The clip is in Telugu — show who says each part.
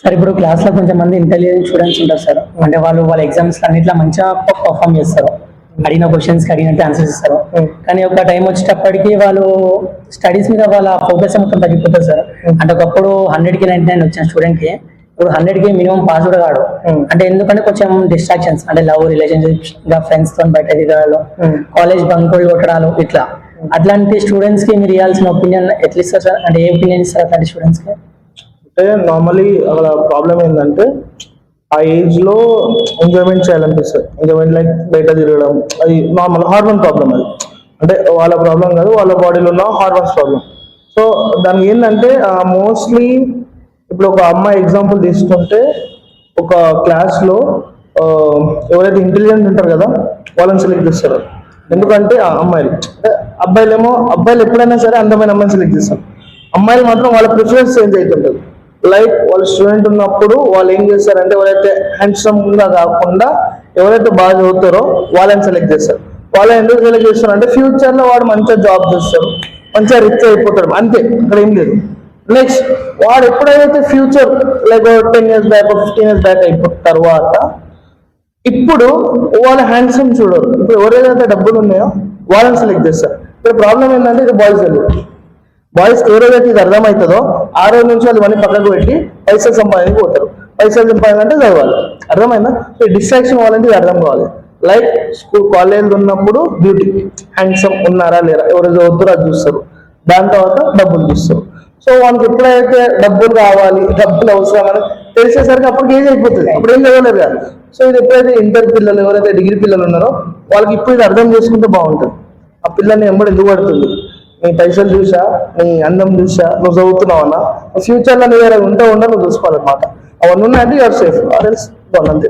Speaker 1: సార్ ఇప్పుడు క్లాస్లో కొంచెం మంది ఇంటెలిజెంట్ స్టూడెంట్స్ ఉంటారు సార్. అంటే వాళ్ళు వాళ్ళ ఎగ్జామ్స్ అన్నిట్లో మంచిగా పర్ఫామ్ చేస్తారు, అడిగిన క్వశ్చన్స్కి అడిగినట్టు ఆన్సర్స్ ఇస్తారు. కానీ ఒక టైం వచ్చేటప్పటికి వాళ్ళు స్టడీస్ మీద వాళ్ళ ఫోకస్ మొత్తం తగ్గిపోతుంది సార్. అంటే ఒకప్పుడు 100కి 99 వచ్చిన స్టూడెంట్కి ఇప్పుడు 100కి మినిమం పాస్ కూడా కాడు. అంటే ఎందుకంటే కొంచెం డిస్ట్రాక్షన్స్, అంటే లవ్ రిలేషన్షిప్స్, ఇంకా ఫ్రెండ్స్ తో బయట దిగడాలు, కాలేజ్ బంకులు కొట్టడాలు, ఇట్లా అట్లాంటి స్టూడెంట్స్ కి మీరు ఇవ్వాల్సిన ఒపీనియన్ ఎట్లా ఇస్తారు సార్? అంటే ఏ ఒపీనియన్ ఇస్తారు అట్లాంటి స్టూడెంట్స్ కి?
Speaker 2: అంటే నార్మలీ అక్కడ ప్రాబ్లం ఏంటంటే ఆ ఏజ్ లో ఎంజాయ్మెంట్ చేయాలనిపిస్తుంది. ఎంజాయ్మెంట్ లైక్ బయట తిరగడం, అది నార్మల్ హార్మోన్ ప్రాబ్లం. అది అంటే వాళ్ళ ప్రాబ్లం కాదు, వాళ్ళ బాడీలో ఉన్న హార్మోన్స్ ప్రాబ్లం. సో దానికి ఏంటంటే మోస్ట్లీ ఇప్పుడు ఒక అమ్మాయి ఎగ్జాంపుల్ తీసుకుంటే ఒక క్లాస్లో ఎవరైతే ఇంటెలిజెంట్ ఉంటారు కదా వాళ్ళని సెలెక్ట్ చేస్తారు. ఎందుకంటే ఆ అమ్మాయిలు అంటే అబ్బాయిలు ఎప్పుడైనా సరే అందమైన అమ్మాయిని సెలెక్ట్ చేస్తారు. అమ్మాయిలు మాత్రం వాళ్ళ ప్రిఫరెన్స్ చేంజ్ అవుతుంటుంది. లైక్ వాళ్ళు స్టూడెంట్ ఉన్నప్పుడు వాళ్ళు ఏం చేస్తారంటే ఎవరైతే హ్యాండ్సమ్ గా కాకుండా ఎవరైతే బాగా చదువుతారో వాళ్ళని సెలెక్ట్ చేస్తారు. వాళ్ళని ఎందుకు సెలెక్ట్ చేస్తారు అంటే ఫ్యూచర్ లో వాడు మంచిగా జాబ్ చేస్తారు, మంచిగా రిచ్ అయిపోతాడు, అంతే, అక్కడ ఏం లేదు. నెక్స్ట్ వాడు ఎప్పుడైతే future like 10 years back 15 years back అయిపోయిన తర్వాత ఇప్పుడు వాళ్ళ హ్యాండ్సమ్ చూడరు. ఇప్పుడు ఎవరైతే డబ్బులు ఉన్నాయో వాళ్ళని సెలెక్ట్ చేస్తారు. ఇప్పుడు ప్రాబ్లం ఏంటంటే ఇది బాయ్స్ ఏ రోజైతే ఇది అర్థమవుతుందో ఆ రోజు నుంచి వాళ్ళు ఇవన్నీ పక్కకు పెట్టి పైసలు సంపాదించి పోతారు. పైసలు సంపాదించాలంటే చదవాలి, అర్థమైందా? సో డిస్ట్రాక్షన్ కావాలంటే ఇది అర్థం కావాలి. లైక్ స్కూల్ కాలేజ్ ఉన్నప్పుడు బ్యూటీ, హ్యాండ్సమ్ ఉన్నారా లేరా, ఎవరు చదువుతారో అది చూస్తారు. దాని తర్వాత డబ్బులు చూస్తారు. సో వాళ్ళకి ఎప్పుడైతే డబ్బులు కావాలి, డబ్బులు అవసరం అని తెలిసేసరికి అప్పటికి ఏజ్ అయిపోతుంది, అప్పుడు ఏం చదవలేదు కదా. సో ఇది ఎప్పుడైతే ఇంటర్ పిల్లలు, ఎవరైతే డిగ్రీ పిల్లలు ఉన్నారో వాళ్ళకి ఇప్పుడు ఇది అర్థం చేసుకుంటే బాగుంటుంది. ఆ పిల్లల్ని ఎంబడి ఎందుకు పడుతుంది, నీ పైసలు చూసా, నీ అందం చూసా నువ్వు చదువుతున్నావు అన్న, ఫ్యూచర్లో నీ దగ్గర ఉంటే నువ్వు చూసుకోవాలన్నమాట. అవన్నీ ఉన్నాయంటే యూఆర్ సేఫ్, అంతే.